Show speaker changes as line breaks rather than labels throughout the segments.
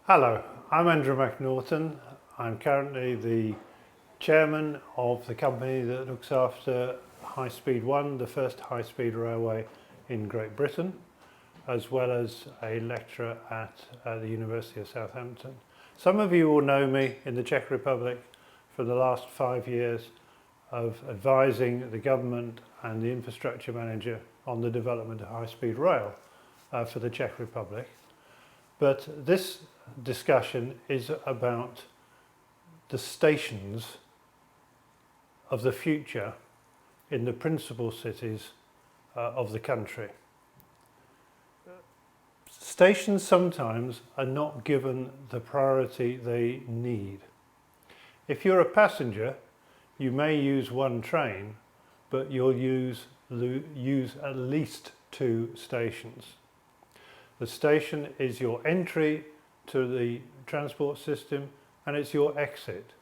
Hello, I'm Andrew McNaughton. I'm currently the chairman of the company that looks after High Speed 1, the first high-speed railway in Great Britain, as well as a lecturer at the University of Southampton. Some of you will know me in the Czech Republic for the last 5 years of advising the government and the infrastructure manager on the development of high-speed rail for the Czech Republic. But this discussion is about the stations of the future in the principal cities of the country. Stations sometimes are not given the priority they need. If you're a passenger, you may use one train, but you'll use at least 2 stations. The station is your entry to the transport system and it's your exit.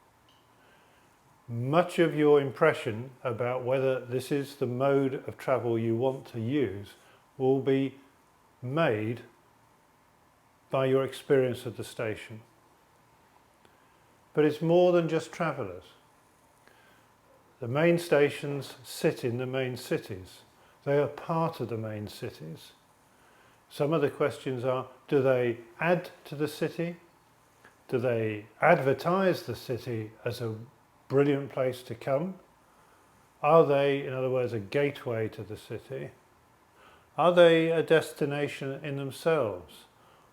Much of your impression about whether this is the mode of travel you want to use will be made by your experience of the station. But it's more than just travellers. The main stations sit in the main cities. They are part of the main cities. Some of the questions are, do they add to the city? Do they advertise the city as a brilliant place to come? Are they, in other words, a gateway to the city? Are they a destination in themselves?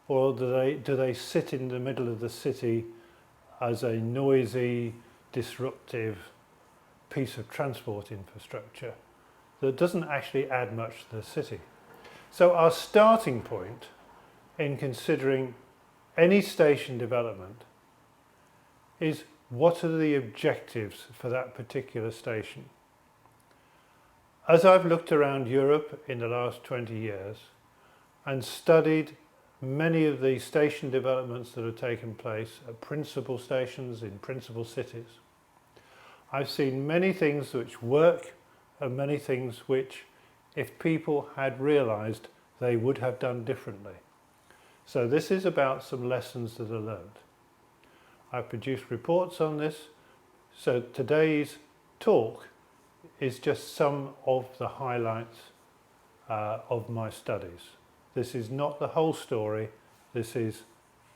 Or do they sit in the middle of the city as a noisy, disruptive piece of transport infrastructure that doesn't actually add much to the city? So our starting point in considering any station development is, what are the objectives for that particular station? As I've looked around Europe in the last 20 years and studied many of the station developments that have taken place at principal stations in principal cities, I've seen many things which work and many things which, if people had realised, they would have done differently. So this is about some lessons that are learned. I've produced reports on this, so today's talk is just some of the highlights of my studies. This is not the whole story, this is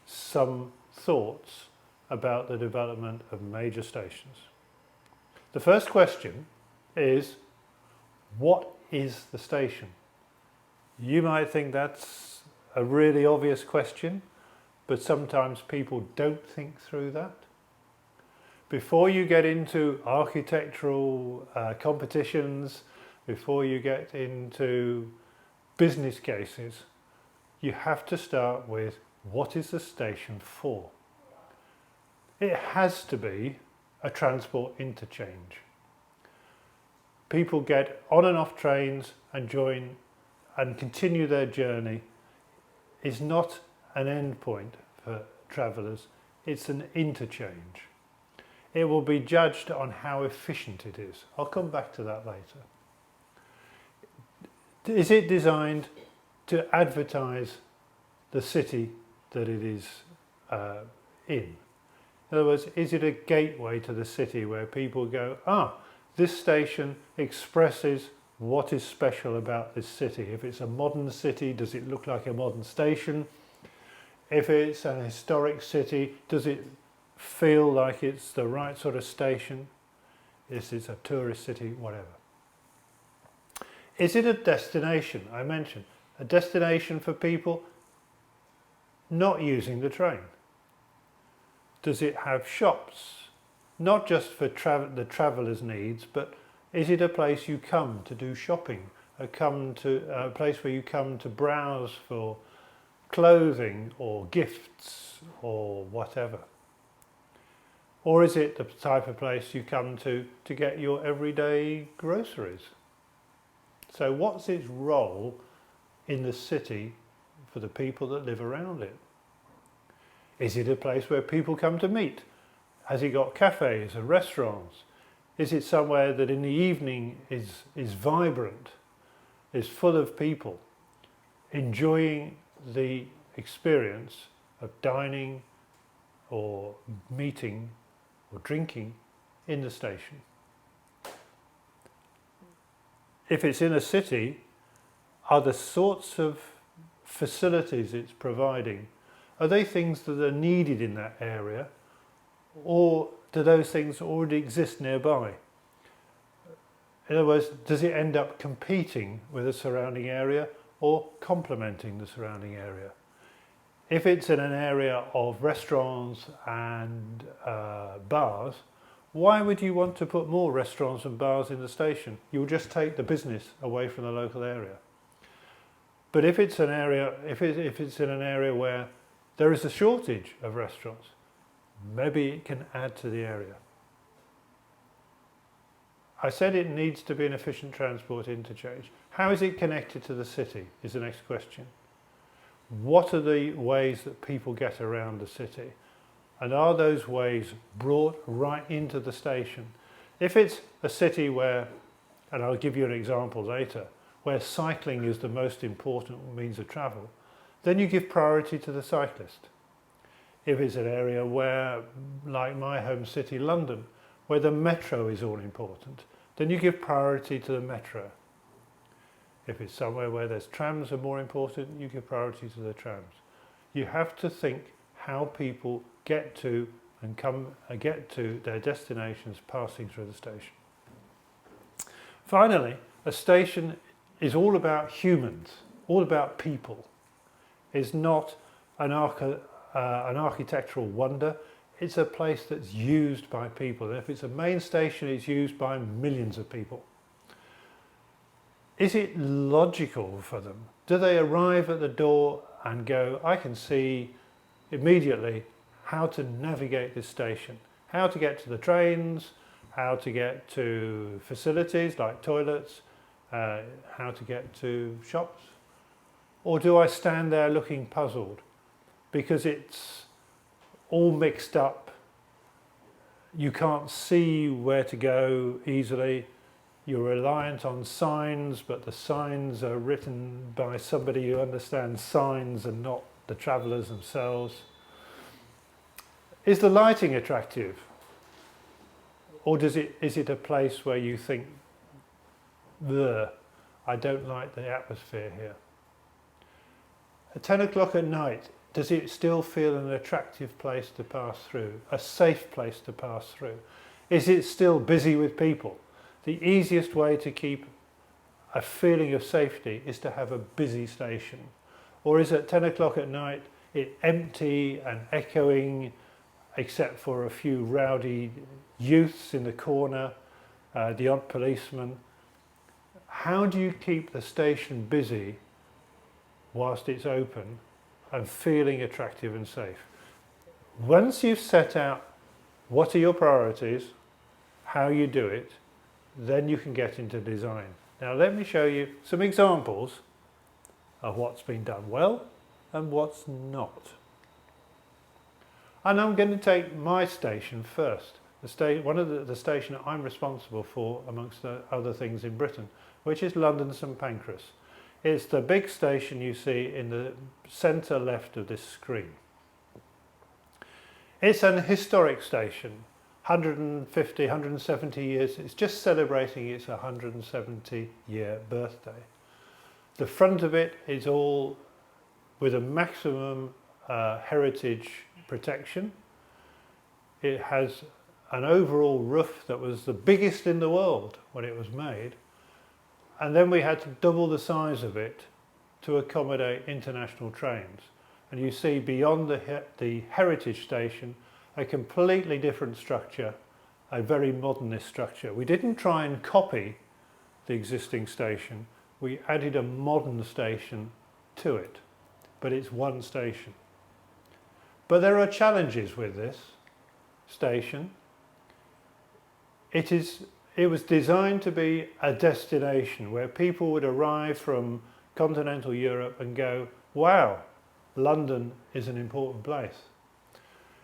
some thoughts about the development of major stations. The first question is, what is the station? You might think that's a really obvious question, but sometimes people don't think through that. Before you get into architectural competitions, before you get into business cases, you have to start with, what is the station for? It has to be a transport interchange. People get on and off trains and join and continue their journey. Is not an end point for travellers, it's an interchange. It will be judged on how efficient it is. I'll come back to that later. Is it designed to advertise the city that it is in? In other words, is it a gateway to the city where people go, this station expresses what is special about this city? If it's a modern city, does it look like a modern station? If it's an historic city, does it feel like it's the right sort of station? Is it a tourist city? Whatever. Is it a destination? I mentioned a destination for people not using the train. Does it have shops? Not just for the traveller's needs, but is it a place you come to do shopping? A place where you come to browse for clothing or gifts or whatever? Or is it the type of place you come to get your everyday groceries? So what's its role in the city for the people that live around it? Is it a place where people come to meet? Has it got cafes and restaurants? Is it somewhere that in the evening is vibrant, is full of people enjoying the experience of dining or meeting or drinking in the station. If it's in a city, are the sorts of facilities it's providing, are they things that are needed in that area, or do those things already exist nearby? In other words, does it end up competing with the surrounding area or complementing the surrounding area? If it's in an area of restaurants and bars, why would you want to put more restaurants and bars in the station? You'll just take the business away from the local area. But if it's an area, if it's in an area where there is a shortage of restaurants, maybe it can add to the area. I said it needs to be an efficient transport interchange. How is it connected to the city is the next question. What are the ways that people get around the city? And are those ways brought right into the station? If it's a city where, and I'll give you an example later, where cycling is the most important means of travel, then you give priority to the cyclist. If it's an area where, like my home city, London, where the metro is all important, then you give priority to the metro. If it's somewhere where there's trams are more important, you give priority to the trams. You have to think how people get to and get to their destinations passing through the station. Finally, a station is all about humans, all about people. It's not an architectural wonder. It's a place that's used by people. And if it's a main station, it's used by millions of people. Is it logical for them? Do they arrive at the door and go, I can see immediately how to navigate this station, how to get to the trains, how to get to facilities like toilets, how to get to shops? Or do I stand there looking puzzled because it's all mixed up, you can't see where to go easily, you're reliant on signs, but the signs are written by somebody who understands signs and not the travellers themselves? Is the lighting attractive? Or is it a place where you think, I don't like the atmosphere here? At 10 o'clock at night, does it still feel an attractive place to pass through, a safe place to pass through? Is it still busy with people? The easiest way to keep a feeling of safety is to have a busy station. Or is at 10 o'clock at night it empty and echoing, except for a few rowdy youths in the corner, the odd policeman? How do you keep the station busy whilst it's open and feeling attractive and safe? Once you've set out what are your priorities, how you do it, then you can get into design. Now let me show you some examples of what's been done well and what's not. And I'm going to take my station first, one of the station I'm responsible for amongst the other things in Britain, which is London St Pancras. It's the big station you see in the centre left of this screen. It's an historic station, 150, 170 years. It's just celebrating its 170-year birthday. The front of it is all with a maximum heritage protection. It has an overall roof that was the biggest in the world when it was made. And then we had to double the size of it to accommodate international trains. And you see beyond the heritage station a completely different structure, a very modernist structure. We didn't try and copy the existing station, we added a modern station to it, but it's one station. But there are challenges with this station. It was designed to be a destination where people would arrive from continental Europe and go, wow, London is an important place.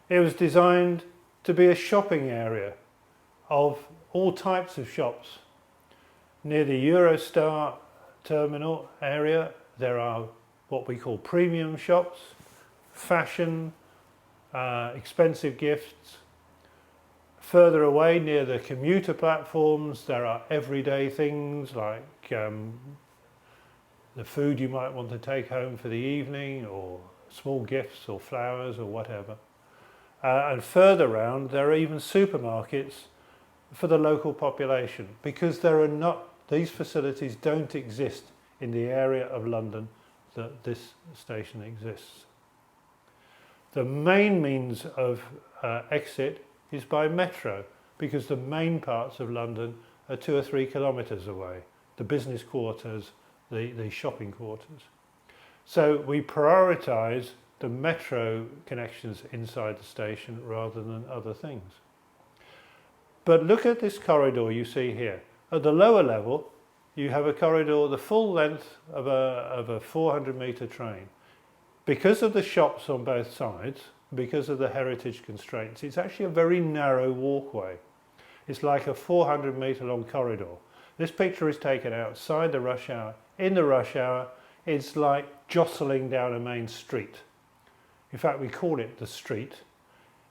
It was designed to be a shopping area of all types of shops. Near the Eurostar terminal area, there are what we call premium shops, fashion, expensive gifts. Further away near the commuter platforms there are everyday things like the food you might want to take home for the evening, or small gifts or flowers or whatever. And further round there are even supermarkets for the local population, because these facilities don't exist in the area of London that this station exists. The main means of exit is by metro, because the main parts of London are 2 or 3 kilometres away, the business quarters, the shopping quarters. So we prioritise the metro connections inside the station rather than other things. But look at this corridor you see here. At the lower level you have a corridor the full length of a 400 metre train. Because of the shops on both sides, because of the heritage constraints, it's actually a very narrow walkway. It's like a 400 metre long corridor. This picture is taken outside the rush hour. In the rush hour, it's like jostling down a main street. In fact, we call it the street.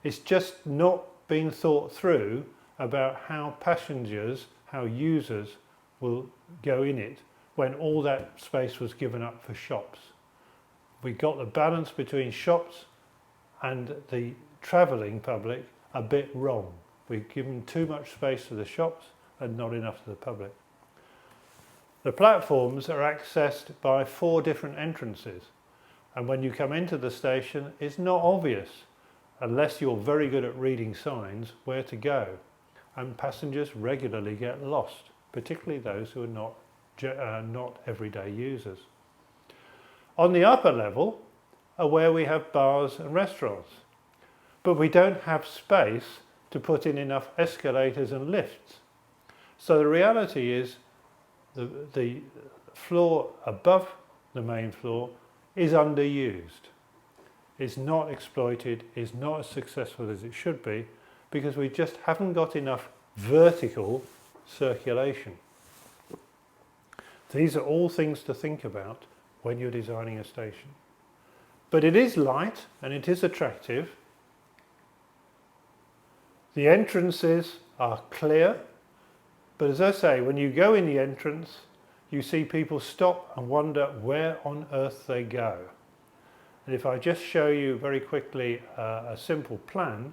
It's just not been thought through about how passengers, how users will go in it when all that space was given up for shops. We got the balance between shops and the travelling public a bit wrong. We've given too much space to the shops and not enough to the public. The platforms are accessed by 4 different entrances, and when you come into the station it's not obvious, unless you're very good at reading signs, where to go, and passengers regularly get lost, particularly those who are not everyday users. On the upper level are where we have bars and restaurants, but we don't have space to put in enough escalators and lifts. So the reality is the floor above the main floor is underused. It's not exploited, it's not as successful as it should be, because we just haven't got enough vertical circulation. These are all things to think about when you're designing a station. But it is light and it is attractive. The entrances are clear, but as I say, when you go in the entrance, you see people stop and wonder where on earth they go. And if I just show you very quickly a simple plan,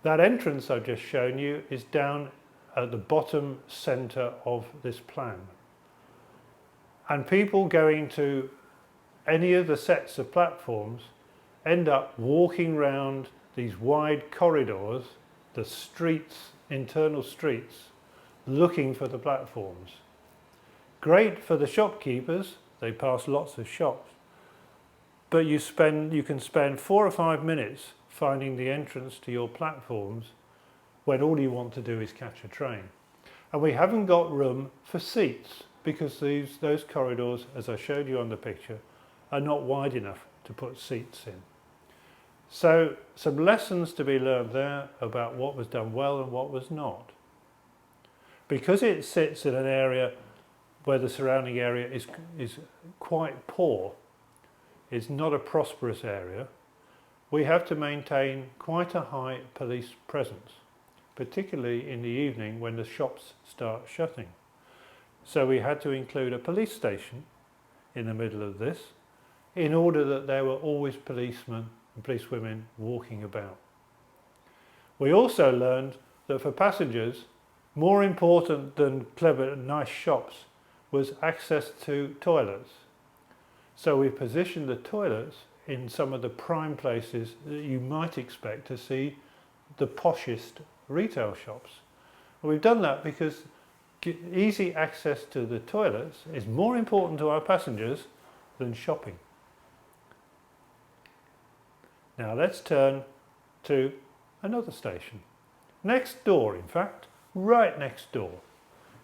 that entrance I've just shown you is down at the bottom centre of this plan. And people going to any of the sets of platforms end up walking round these wide corridors, the streets, internal streets, looking for the platforms. Great for the shopkeepers, they pass lots of shops, but you can spend 4 or 5 minutes finding the entrance to your platforms when all you want to do is catch a train. And we haven't got room for seats, because those corridors, as I showed you on the picture, are not wide enough to put seats in. So some lessons to be learned there about what was done well and what was not. Because it sits in an area where the surrounding area is quite poor, it's not a prosperous area, we have to maintain quite a high police presence, particularly in the evening when the shops start shutting. So we had to include a police station in the middle of this, in order that there were always policemen and policewomen walking about. We also learned that for passengers, more important than clever and nice shops was access to toilets. So we positioned the toilets in some of the prime places that you might expect to see the poshest retail shops. And we've done that because easy access to the toilets is more important to our passengers than shopping. Now let's turn to another station. Next door, in fact, right next door.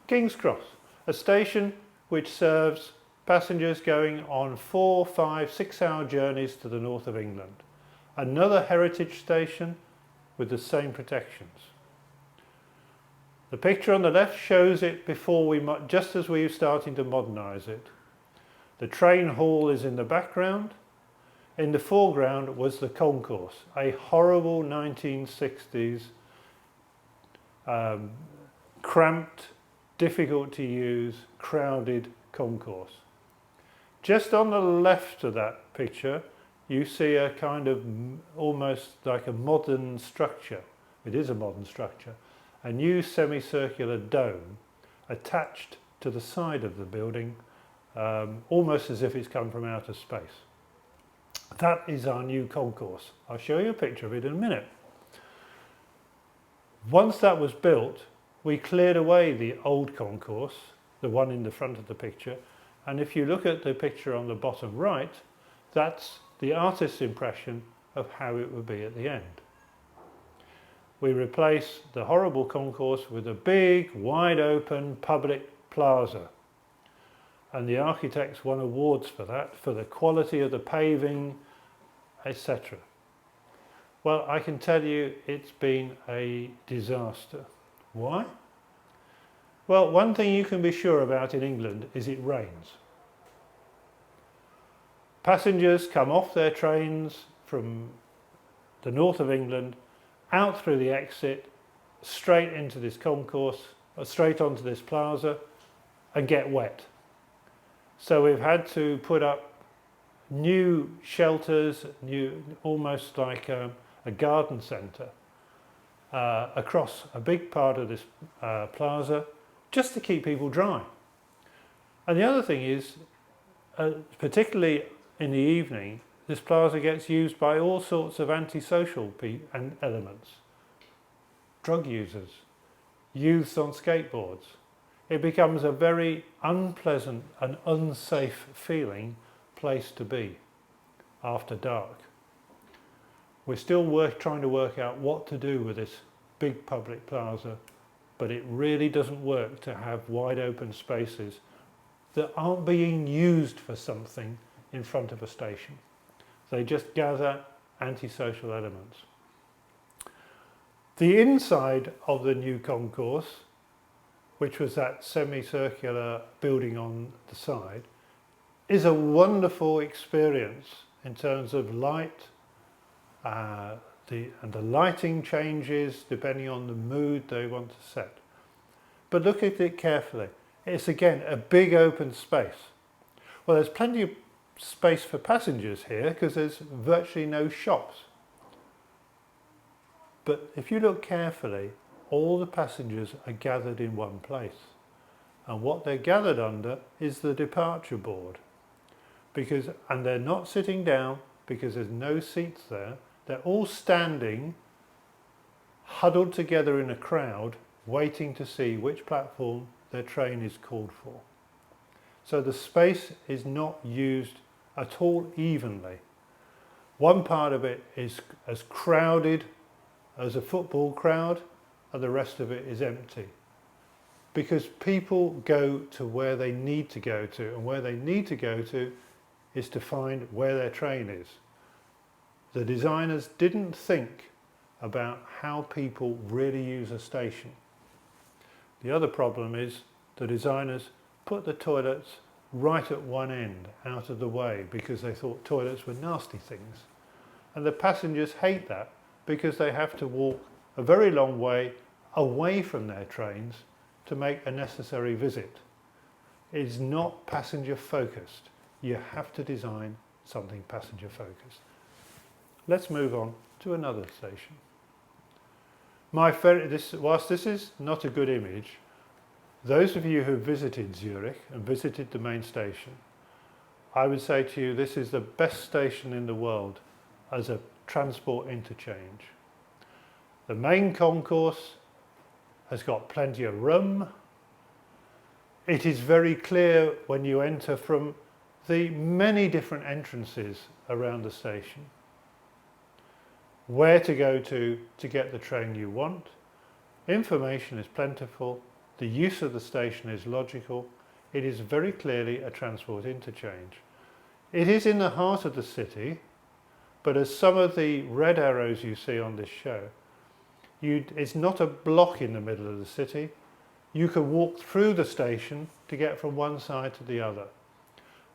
King's Cross, a station which serves passengers going on 4, 5, 6 hour journeys to the north of England. Another heritage station with the same protections. The picture on the left shows it just as we were starting to modernise it. The train hall is in the background. In the foreground was the concourse, a horrible 1960s cramped, difficult to use, crowded concourse. Just on the left of that picture, you see a kind of almost like a modern structure. It is a modern structure. A new semicircular dome attached to the side of the building, almost as if it's come from outer space. That is our new concourse. I'll show you a picture of it in a minute. Once that was built, we cleared away the old concourse, the one in the front of the picture, and if you look at the picture on the bottom right, that's the artist's impression of how it would be at the end. We replace the horrible concourse with a big, wide open public plaza. And the architects won awards for that, for the quality of the paving, etc. Well, I can tell you it's been a disaster. Why? Well, one thing you can be sure about in England is it rains. Passengers come off their trains from the north of England, out through the exit, straight into this concourse, or straight onto this plaza, and get wet. So we've had to put up new shelters, almost like a garden centre, across a big part of this plaza, just to keep people dry. And the other thing is, particularly in the evening, this plaza gets used by all sorts of antisocial elements. Drug users, youths on skateboards. It becomes a very unpleasant and unsafe feeling place to be after dark. We're still trying to work out what to do with this big public plaza, but it really doesn't work to have wide open spaces that aren't being used for something in front of a station. They just gather antisocial elements. The inside of the new concourse, which was that semicircular building on the side, is a wonderful experience in terms of light, and the lighting changes depending on the mood they want to set. But look at it carefully. It's again a big open space. Well, there's plenty of space for passengers here because there's virtually no shops. But if you look carefully, all the passengers are gathered in one place. And what they're gathered under is the departure board. And they're not sitting down because there's no seats there. They're all standing, huddled together in a crowd, waiting to see which platform their train is called for. So the space is not used at all evenly. One part of it is as crowded as a football crowd, and the rest of it is empty. Because people go to where they need to go to, and where they need to go to is to find where their train is. The designers didn't think about how people really use a station. The other problem is the designers put the toilets right at one end, out of the way, because they thought toilets were nasty things. And the passengers hate that because they have to walk a very long way away from their trains to make a necessary visit. It is not passenger focused. You have to design something passenger focused. Let's move on to another station. Whilst this is not a good image, those of you who visited Zurich and visited the main station, I would say to you this is the best station in the world as a transport interchange. The main concourse has got plenty of room. It is very clear when you enter from the many different entrances around the station where to go to get the train you want. Information is plentiful. The use of the station is logical. It is very clearly a transport interchange. It is in the heart of the city, but as some of the red arrows you see on this show, it's not a block in the middle of the city. You can walk through the station to get from one side to the other.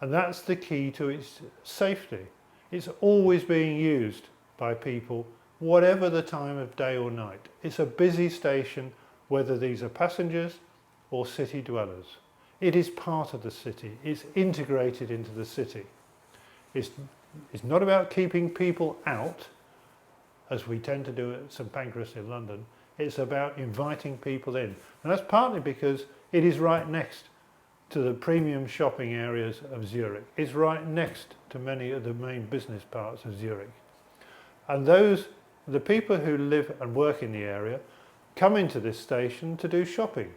And that's the key to its safety. It's always being used by people, whatever the time of day or night. It's a busy station, whether these are passengers or city dwellers. It is part of the city. It's integrated into the city. It's not about keeping people out, as we tend to do at St Pancras in London. It's about inviting people in. And that's partly because it is right next to the premium shopping areas of Zurich. It's right next to many of the main business parts of Zurich. And the people who live and work in the area come into this station to do shopping.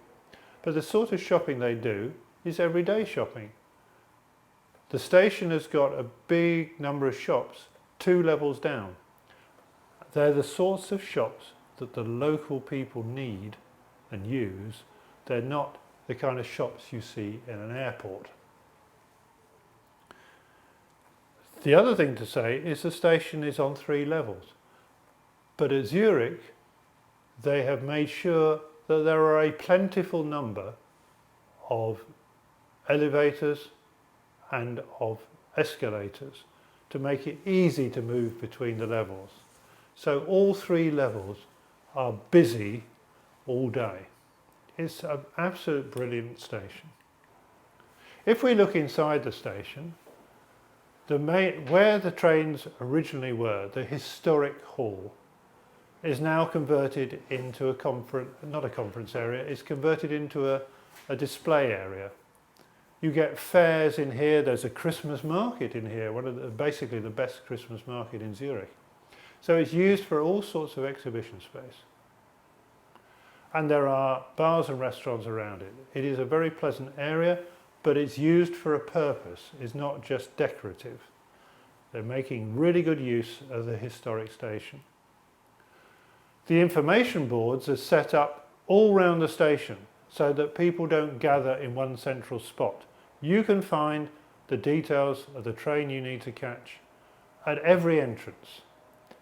But the sort of shopping they do is everyday shopping. The station has got a big number of shops 2 levels down. They're the sorts of shops that the local people need and use. They're not the kind of shops you see in an airport. The other thing to say is the station is on 3 levels. But at Zurich, they have made sure that there are a plentiful number of elevators and of escalators to make it easy to move between the levels. So all 3 levels are busy all day. It's an absolute brilliant station. If we look inside the station, where the trains originally were, the historic hall, is now converted into not a conference area, it's converted into a display area. You get fairs in here, there's a Christmas market in here, basically the best Christmas market in Zurich. So it's used for all sorts of exhibition space. And there are bars and restaurants around it. It is a very pleasant area, but it's used for a purpose. It's not just decorative. They're making really good use of the historic station. The information boards are set up all round the station so that people don't gather in one central spot. You can find the details of the train you need to catch at every entrance.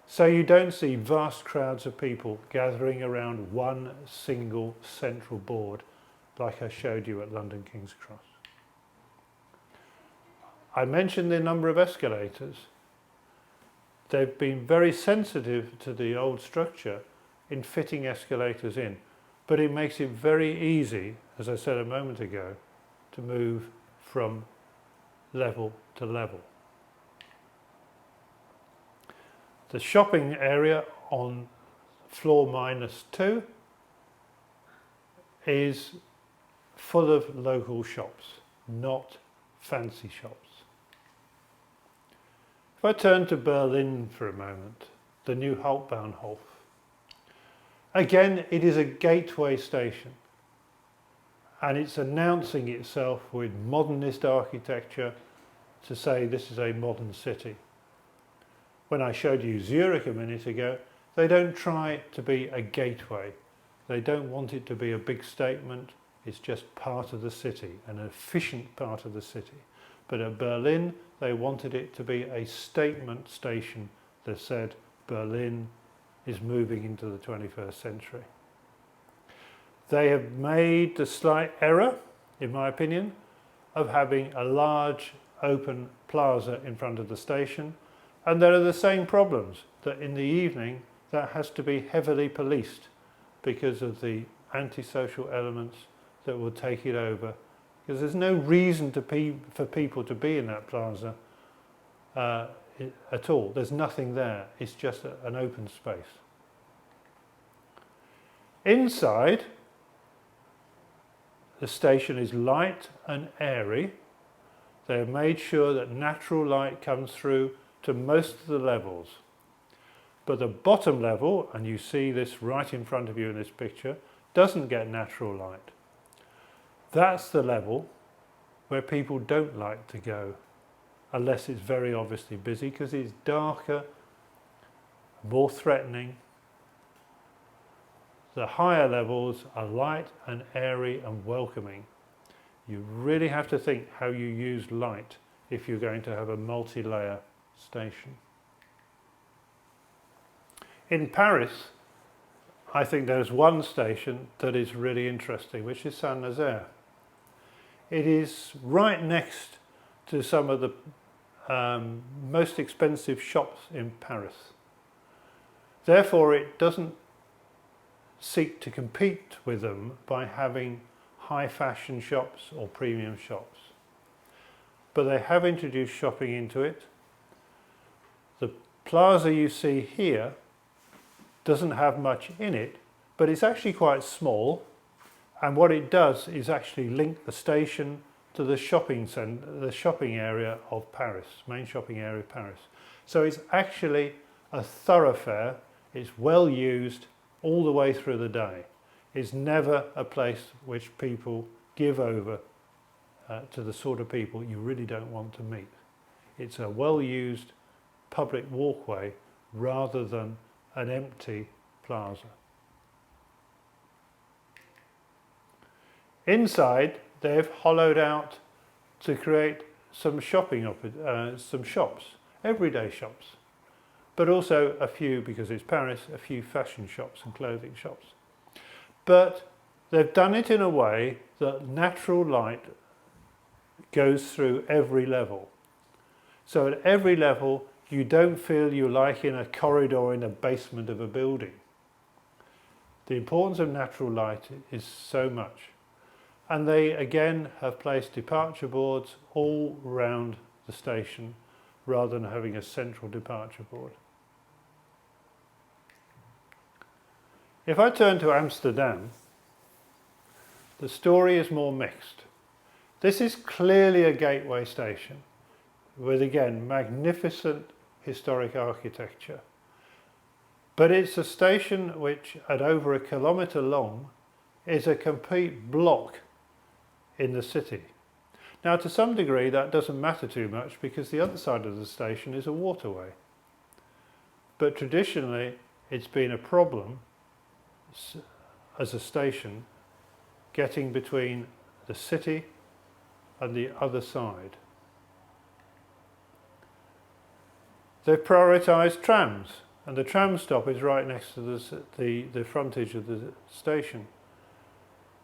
So you don't see vast crowds of people gathering around one single central board like I showed you at London King's Cross. I mentioned the number of escalators. They've been very sensitive to the old structure in fitting escalators in, but it makes it very easy, as I said a moment ago, to move from level to level. The shopping area on floor -2 is full of local shops, not fancy shops. If I turn to Berlin for a moment, the new Hauptbahnhof. Again, it is a gateway station, and it's announcing itself with modernist architecture to say this is a modern city. When I showed you Zurich a minute ago, they don't try to be a gateway. They don't want it to be a big statement. It's just part of the city, an efficient part of the city. But at Berlin, they wanted it to be a statement station that said Berlin is moving into the 21st century. They have made the slight error, in my opinion, of having a large open plaza in front of the station. And there are the same problems, that in the evening that has to be heavily policed because of the antisocial elements that will take it over. Because there's no reason for people to be in that plaza at all. There's nothing there. It's just an open space. Inside, the station is light and airy. They have made sure that natural light comes through to most of the levels. But the bottom level, and you see this right in front of you in this picture, doesn't get natural light. That's the level where people don't like to go, unless it's very obviously busy, because it's darker, more threatening. The higher levels are light and airy and welcoming. You really have to think how you use light if you're going to have a multi-layer station. In Paris, I think there's one station that is really interesting, which is Saint-Nazaire. It is right next to some of the most expensive shops in Paris. Therefore, it doesn't seek to compete with them by having high fashion shops or premium shops. But they have introduced shopping into it. The plaza you see here doesn't have much in it, but it's actually quite small, and what it does is actually link the station to the shopping centre, the shopping area of Paris, main shopping area of Paris. So it's actually a thoroughfare. It's well used all the way through the day. It's never a place which people give over to the sort of people you really don't want to meet. It's a well-used public walkway rather than an empty plaza. Inside, they've hollowed out to create some some shops, everyday shops, but also a few, because it's Paris, a few fashion shops and clothing shops. But they've done it in a way that natural light goes through every level. So at every level, you don't feel you're like in a corridor in a basement of a building. The importance of natural light is so much. And they again have placed departure boards all round the station rather than having a central departure board. If I turn to Amsterdam, the story is more mixed. This is clearly a gateway station with, again, magnificent historic architecture. But it's a station which, at over 1 kilometre long, is a complete block in the city. Now, to some degree, that doesn't matter too much because the other side of the station is a waterway. But traditionally, it's been a problem as a station getting between the city and the other side. They've prioritised trams, and the tram stop is right next to the frontage of the station.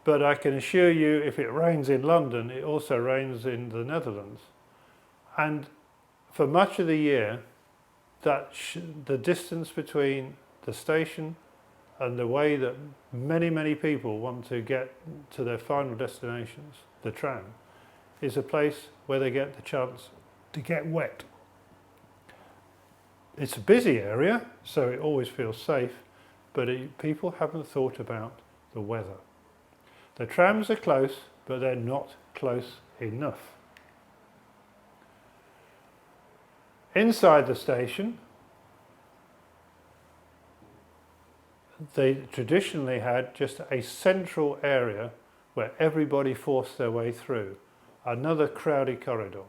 But I can assure you, if it rains in London, it also rains in the Netherlands. And for much of the year, the distance between the station and the way that many people want to get to their final destinations, the tram, is a place where they get the chance to get wet. It's a busy area, so it always feels safe, but people haven't thought about the weather. The trams are close, but they're not close enough. Inside the station, they traditionally had just a central area where everybody forced their way through, another crowded corridor.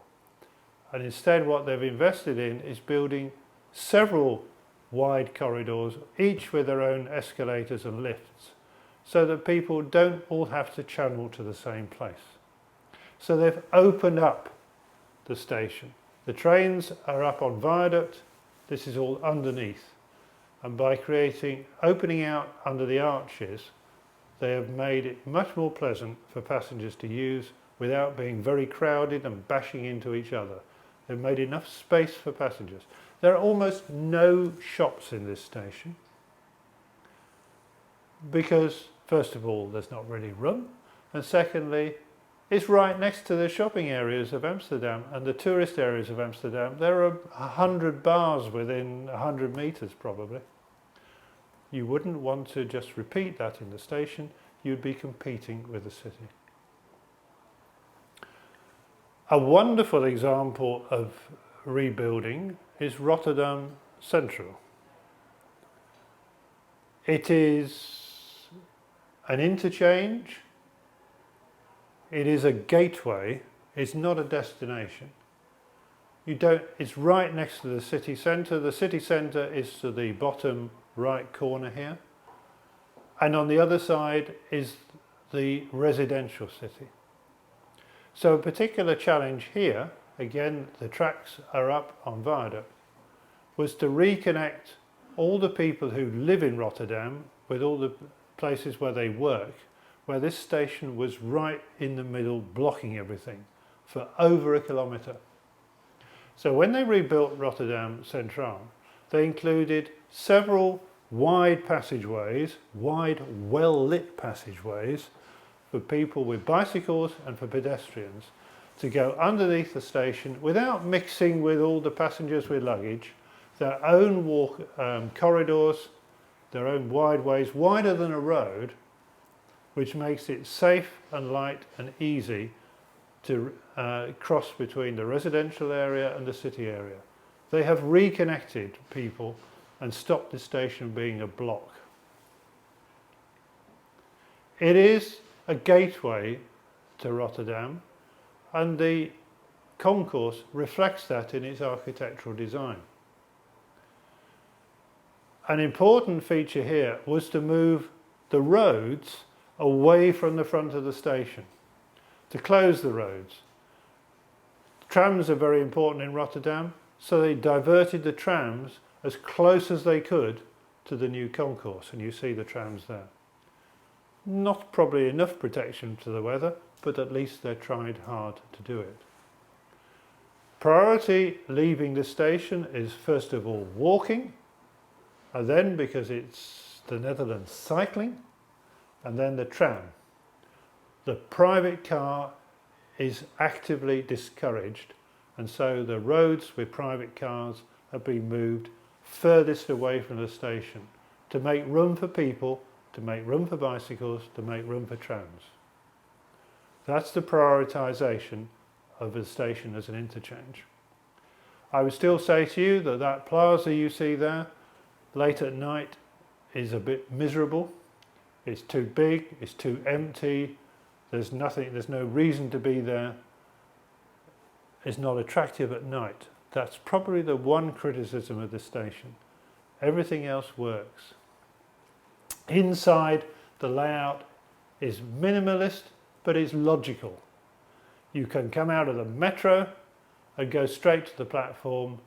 And instead what they've invested in is building several wide corridors, each with their own escalators and lifts, so that people don't all have to channel to the same place. So they've opened up the station. The trains are up on viaduct, this is all underneath. And by opening out under the arches, they have made it much more pleasant for passengers to use without being very crowded and bashing into each other. They've made enough space for passengers. There are almost no shops in this station because, first of all, there's not really room, and secondly, it's right next to the shopping areas of Amsterdam and the tourist areas of Amsterdam. There are 100 bars within 100 metres probably. You wouldn't want to just repeat that in the station, you'd be competing with the city. A wonderful example of rebuilding is Rotterdam Central. It is an interchange, it is a gateway, it's not a destination. It's right next to the city centre. The city centre is to the bottom right corner here, and on the other side is the residential city. So a particular challenge here, again the tracks are up on viaduct, was to reconnect all the people who live in Rotterdam with all the places where they work, where this station was right in the middle blocking everything for over 1 kilometre. So when they rebuilt Rotterdam Centraal, they included several wide passageways, wide, well-lit passageways for people with bicycles and for pedestrians to go underneath the station without mixing with all the passengers with luggage, their own corridors, their own wide ways, wider than a road, which makes it safe and light and easy to cross between the residential area and the city area. They have reconnected people and stopped the station being a block. It is a gateway to Rotterdam, and the concourse reflects that in its architectural design. An important feature here was to move the roads away from the front of the station, to close the roads. Trams are very important in Rotterdam, so they diverted the trams as close as they could to the new concourse, and you see the trams there. Not probably enough protection to the weather, but at least they tried hard to do it. Priority leaving the station is first of all walking, and then, because it's the Netherlands, cycling, and then the tram. The private car is actively discouraged, and so the roads with private cars have been moved furthest away from the station to make room for people, to make room for bicycles, to make room for trams. That's the prioritisation of the station as an interchange. I would still say to you that that plaza you see there, late at night, is a bit miserable. It's too big, it's too empty, there's no reason to be there. It's not attractive at night. That's probably the one criticism of the station. Everything else works. Inside, the layout is minimalist, but it's logical. You can come out of the metro and go straight to the platform.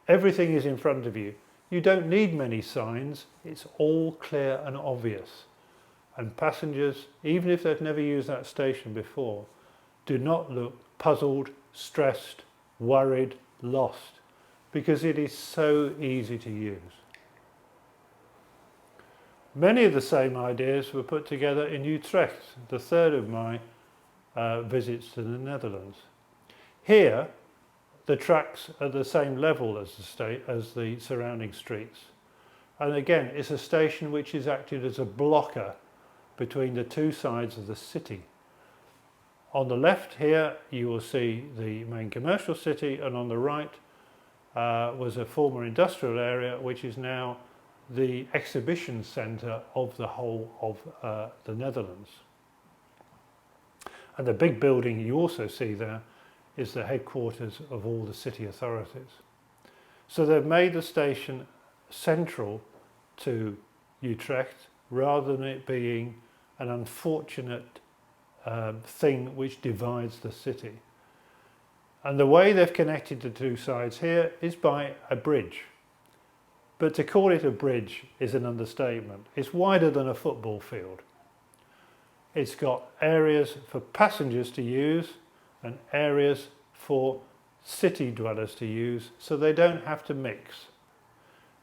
Everything is in front of you. You don't need many signs. It's all clear and obvious. And passengers, even if they've never used that station before, do not look puzzled, stressed, worried, lost, because it is so easy to use. Many of the same ideas were put together in Utrecht, the third of my visits to the Netherlands. Here, the tracks are the same level as the surrounding streets. And again, it's a station which is acted as a blocker between the two sides of the city. On the left here, you will see the main commercial city, and on the right was a former industrial area, which is now the exhibition centre of the whole of the Netherlands. And the big building you also see there is the headquarters of all the city authorities. So they've made the station central to Utrecht rather than it being an unfortunate thing which divides the city. And the way they've connected the two sides here is by a bridge. But to call it a bridge is an understatement. It's wider than a football field. It's got areas for passengers to use and areas for city dwellers to use, so they don't have to mix.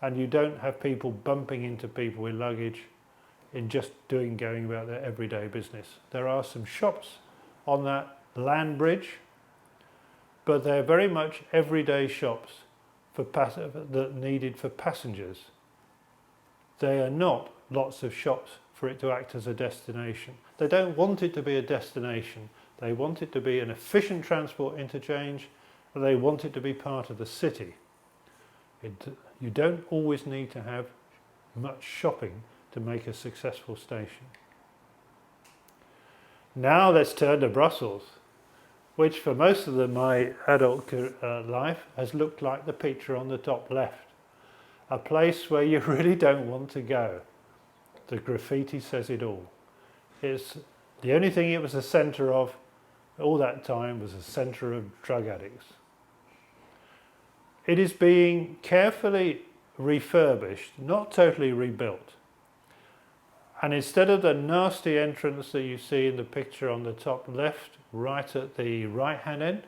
And you don't have people bumping into people with luggage in just going about their everyday business. There are some shops on that land bridge, but they're very much everyday shops that needed for passengers. They are not lots of shops for it to act as a destination. They don't want it to be a destination. They want it to be an efficient transport interchange, and they want it to be part of the city. You don't always need to have much shopping to make a successful station. Now let's turn to Brussels, which for most of my adult life has looked like the picture on the top left. A place where you really don't want to go. The graffiti says it all. It's the only thing it was a centre of all that time was a centre of drug addicts. It is being carefully refurbished, not totally rebuilt. And instead of the nasty entrance that you see in the picture on the top left, right at the right-hand end,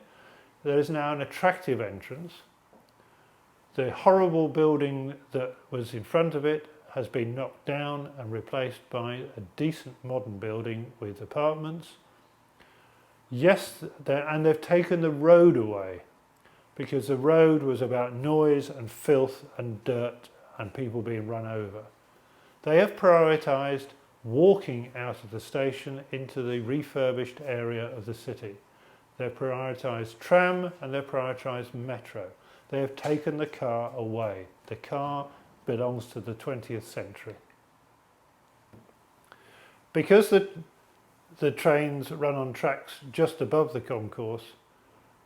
there is now an attractive entrance. The horrible building that was in front of it has been knocked down and replaced by a decent modern building with apartments. Yes, and they've taken the road away, because the road was about noise and filth and dirt and people being run over. They have prioritised walking out of the station into the refurbished area of the city. They've prioritised tram and they've prioritised metro. They have taken the car away. The car belongs to the 20th century. Because the trains run on tracks just above the concourse,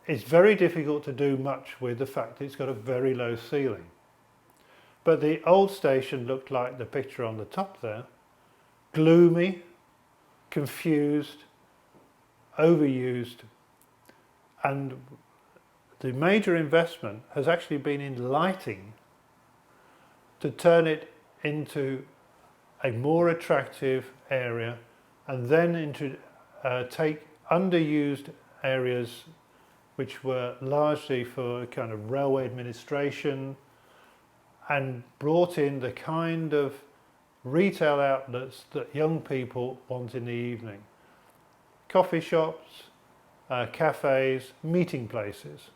it's very difficult to do much with the fact that it's got a very low ceiling. But the old station looked like the picture on the top there, gloomy, confused, overused, and the major investment has actually been in lighting to turn it into a more attractive area, and then into take underused areas which were largely for kind of railway administration, and brought in the kind of retail outlets that young people want in the evening. Coffee shops, cafes, meeting places.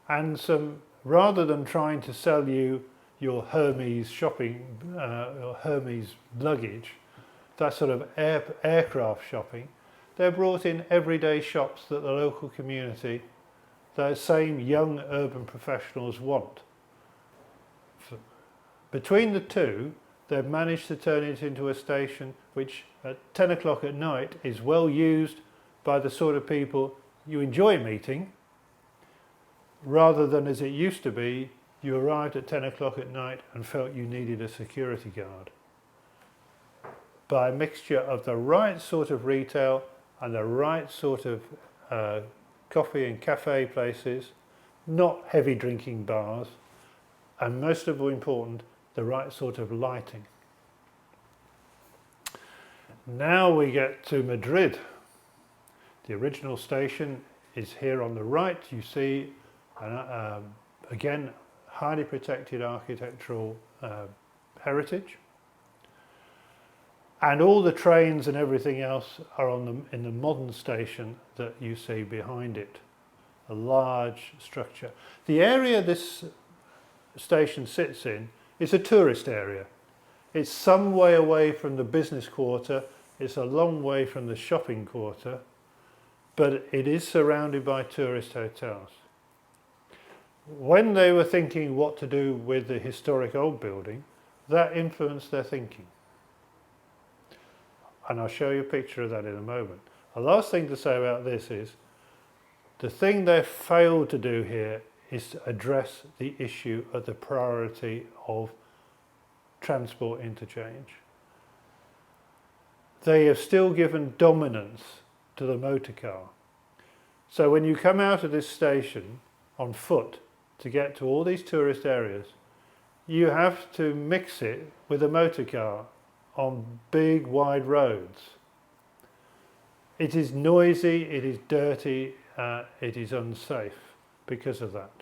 And rather than trying to sell you your Hermes shopping, or Hermes luggage, that sort of aircraft shopping, they're brought in everyday shops that the local community, those same young urban professionals want. Between the two, they've managed to turn it into a station which at 10 o'clock at night is well used by the sort of people you enjoy meeting, rather than as it used to be, you arrived at 10 o'clock at night and felt you needed a security guard. By a mixture of the right sort of retail and the right sort of coffee and cafe places, not heavy drinking bars, and most of all important, the right sort of lighting. Now we get to Madrid. The original station is here on the right. You see, again, highly protected architectural heritage. And all the trains and everything else are in the modern station that you see behind it. A large structure. The area this station sits in is a tourist area. It's some way away from the business quarter, it's a long way from the shopping quarter, but it is surrounded by tourist hotels. When they were thinking what to do with the historic old building, that influenced their thinking. And I'll show you a picture of that in a moment. The last thing to say about this is, the thing they failed to do here is to address the issue of the priority of transport interchange. They have still given dominance to the motor car. So when you come out of this station on foot to get to all these tourist areas, you have to mix it with a motor car on big wide roads. It is noisy, it is dirty, it is unsafe because of that.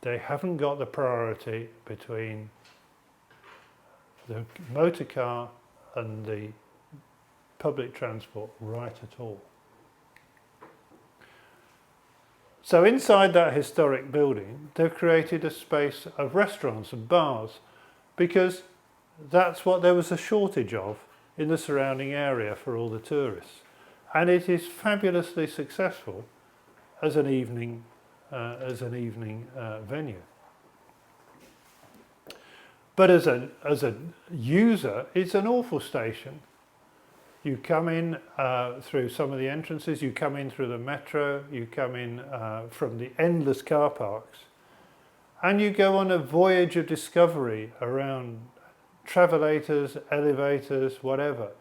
They haven't got the priority between the motor car and the public transport right at all. So inside that historic building, they've created a space of restaurants and bars, because that's what there was a shortage of in the surrounding area for all the tourists. And it is fabulously successful as an evening venue. But as a user, it's an awful station. You come in through some of the entrances, you come in through the metro, you come in from the endless car parks, and you go on a voyage of discovery around travelators, elevators, whatever.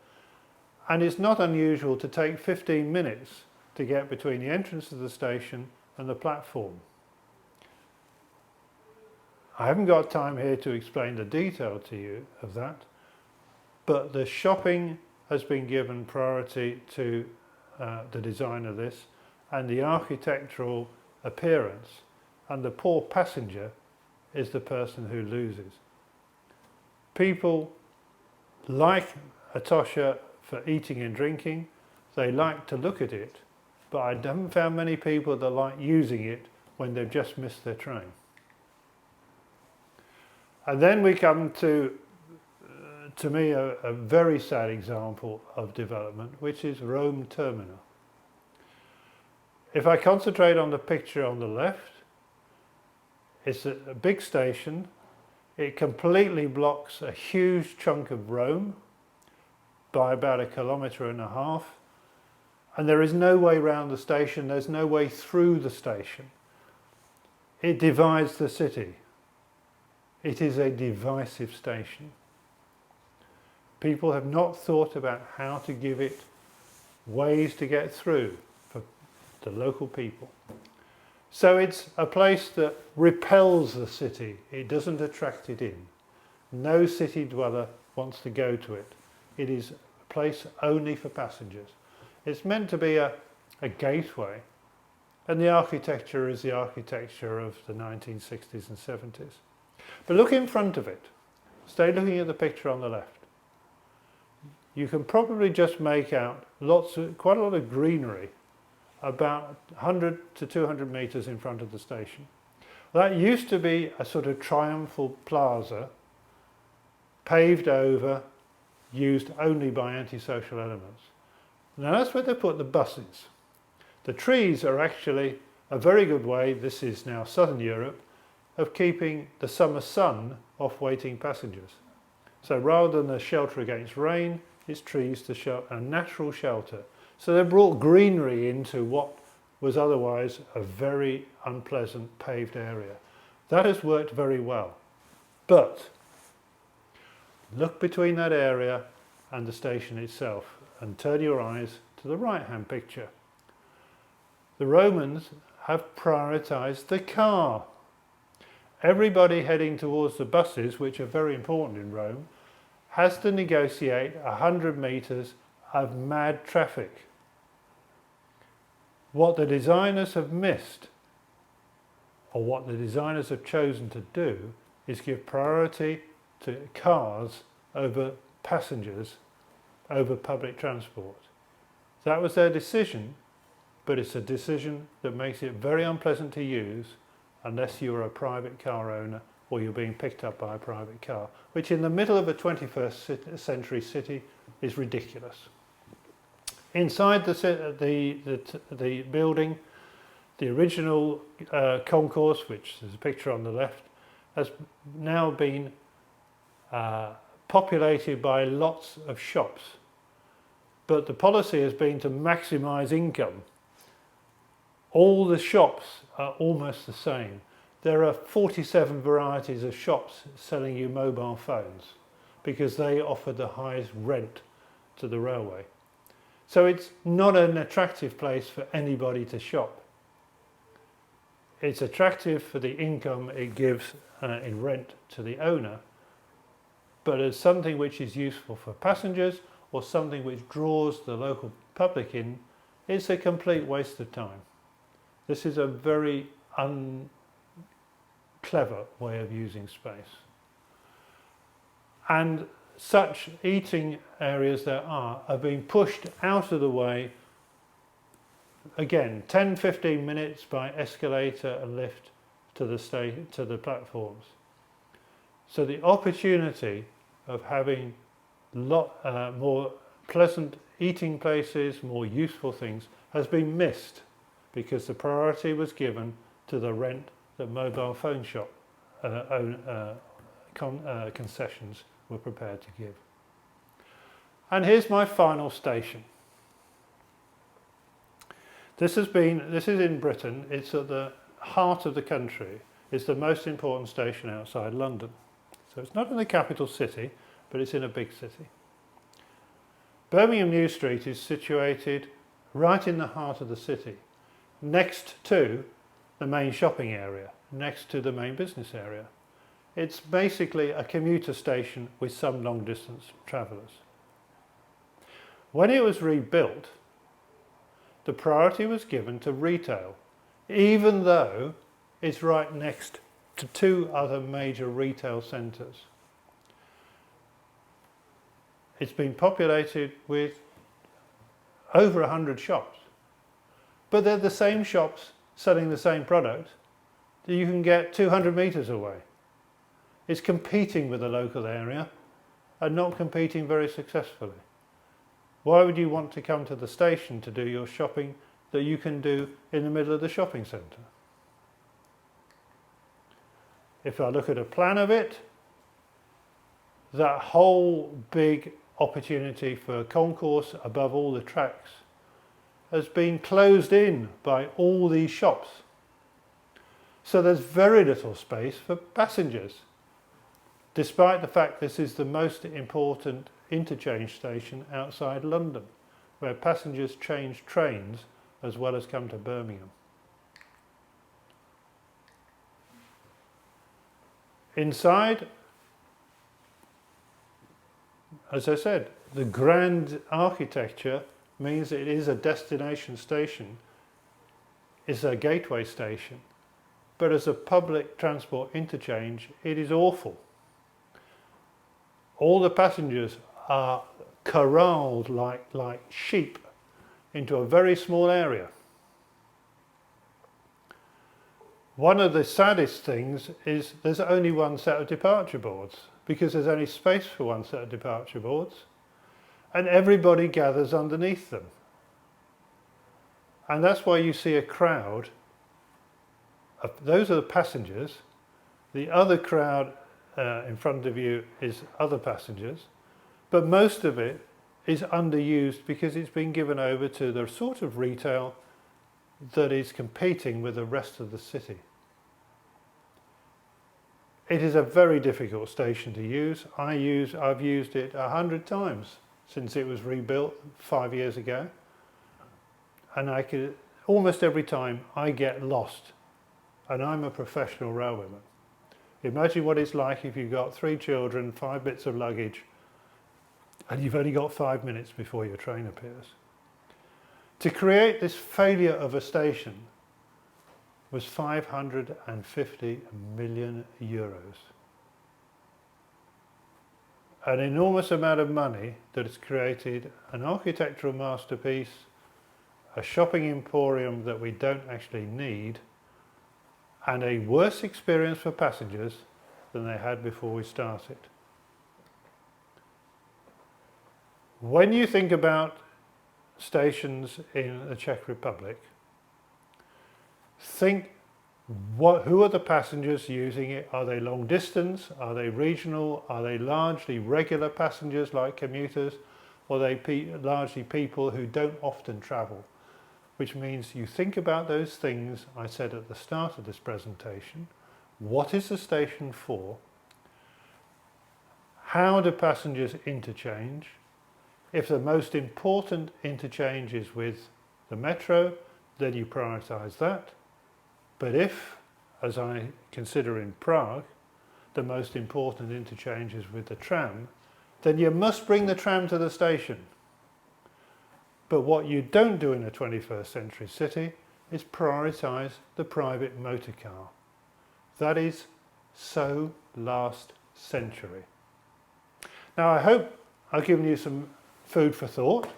And it's not unusual to take 15 minutes to get between the entrance of the station and the platform. I haven't got time here to explain the detail to you of that, but the shopping has been given priority to the design of this, and the architectural appearance, and the poor passenger is the person who loses. People like Atosha for eating and drinking, they like to look at it, but I haven't found many people that like using it when they've just missed their train. And then we come to me, a very sad example of development, which is Rome Terminal. If I concentrate on the picture on the left, it's a big station. It completely blocks a huge chunk of Rome by about 1.5 kilometres, and there is no way round the station, there's no way through the station. It divides the city. It is a divisive station. People have not thought about how to give it ways to get through for the local people. So it's a place that repels the city. It doesn't attract it in. No city dweller wants to go to it. It is a place only for passengers. It's meant to be a gateway, and the architecture is the architecture of the 1960s and 70s. But look in front of it. Stay looking at the picture on the left. You can probably just make out quite a lot of greenery about 100 to 200 metres in front of the station. That used to be a sort of triumphal plaza, paved over, used only by antisocial elements. Now that's where they put the buses. The trees are actually a very good way, this is now southern Europe, of keeping the summer sun off waiting passengers. So rather than a shelter against rain, it's trees to show a natural shelter. So they brought greenery into what was otherwise a very unpleasant paved area. That has worked very well. But look between that area and the station itself and turn your eyes to the right-hand picture. The Romans have prioritised the car. Everybody heading towards the buses, which are very important in Rome, has to negotiate 100 metres of mad traffic. What the designers have missed, or what the designers have chosen to do, is give priority to cars over passengers, over public transport. That was their decision, but it's a decision that makes it very unpleasant to use unless you're a private car owner or you're being picked up by a private car, which in the middle of a 21st century city is ridiculous. Inside the building, the original concourse, which is a picture on the left, has now been populated by lots of shops. But the policy has been to maximise income. All the shops are almost the same. There are 47 varieties of shops selling you mobile phones because they offer the highest rent to the railway. So it's not an attractive place for anybody to shop. It's attractive for the income it gives in rent to the owner, but as something which is useful for passengers or something which draws the local public in, it's a complete waste of time. This is a very clever way of using space. And such eating areas there are being pushed out of the way, again, 10-15 minutes by escalator and lift to the platforms. So the opportunity of having more pleasant eating places, more useful things, has been missed because the priority was given to the rent that mobile phone shop concessions were prepared to give. And here's my final station. This is in Britain. It's at the heart of the country. It's the most important station outside London. So it's not in the capital city, but it's in a big city. Birmingham New Street is situated right in the heart of the city, next to the main shopping area, next to the main business area. It's basically a commuter station with some long distance travellers. When it was rebuilt, the priority was given to retail, even though it's right next to two other major retail centres. It's been populated with over 100 shops, but they're the same shops selling the same product that you can get 200 metres away. It's competing with the local area and not competing very successfully. Why would you want to come to the station to do your shopping that you can do in the middle of the shopping centre? If I look at a plan of it, that whole big opportunity for concourse above all the tracks has been closed in by all these shops. So there's very little space for passengers, despite the fact this is the most important interchange station outside London, where passengers change trains as well as come to Birmingham. Inside, as I said, the grand architecture means it is a destination station, it's a gateway station, but as a public transport interchange, it is awful. All the passengers are corralled like sheep into a very small area. One of the saddest things is there's only one set of departure boards, because there's only space for one set of departure boards, and everybody gathers underneath them. And that's why you see a crowd. Those are the passengers. The other crowd in front of you is other passengers, but most of it is underused because it's been given over to the sort of retail that is competing with the rest of the city. It is a very difficult station to use. I've used it 100 times since it was rebuilt 5 years ago, and almost every time I get lost, and I'm a professional railwayman. Imagine what it's like if you've got 3 children, 5 bits of luggage, and you've only got 5 minutes before your train appears. To create this failure of a station was 550 million euros. An enormous amount of money that has created an architectural masterpiece, a shopping emporium that we don't actually need, and a worse experience for passengers than they had before we started. When you think about stations in the Czech Republic, think who are the passengers using it? Are they long distance? Are they regional? Are they largely regular passengers like commuters? Or are they largely people who don't often travel? Which means you think about those things I said at the start of this presentation. What is the station for? How do passengers interchange? If the most important interchange is with the metro, then you prioritise that. But if, as I consider in Prague, the most important interchange is with the tram, then you must bring the tram to the station. But what you don't do in a 21st century city is prioritise the private motor car. That is so last century. Now I hope I've given you some food for thought.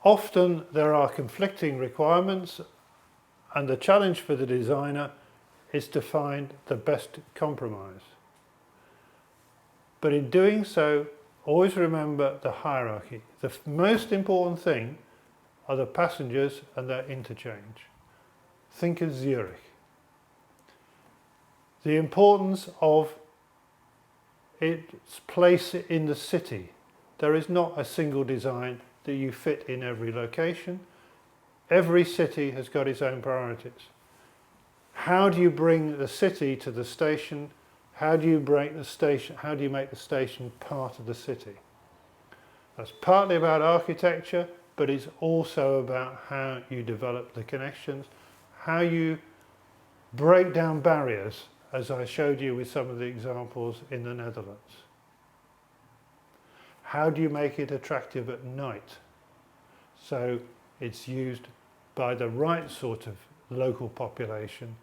Often there are conflicting requirements, and the challenge for the designer is to find the best compromise. But in doing so, always remember the hierarchy. The most important thing are the passengers and their interchange. Think of Zurich. The importance of its place in the city. There is not a single design that you fit in every location. Every city has got its own priorities. How do you bring the city to the station? How do you make the station part of the city? That's partly about architecture, but it's also about how you develop the connections, how you break down barriers, as I showed you with some of the examples in the Netherlands. How do you make it attractive at night? so it's used by the right sort of local population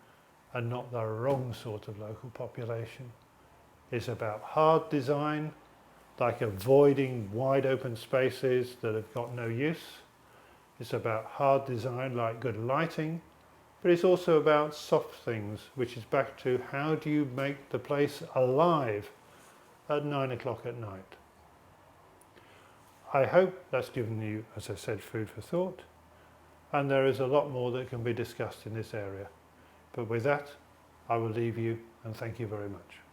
and not the wrong sort of local population. It's about hard design, like avoiding wide open spaces that have got no use. It's about hard design like good lighting, but it's also about soft things, which is back to how do you make the place alive at 9 o'clock at night. I hope that's given you, as I said, food for thought, and there is a lot more that can be discussed in this area. But with that, I will leave you and thank you very much.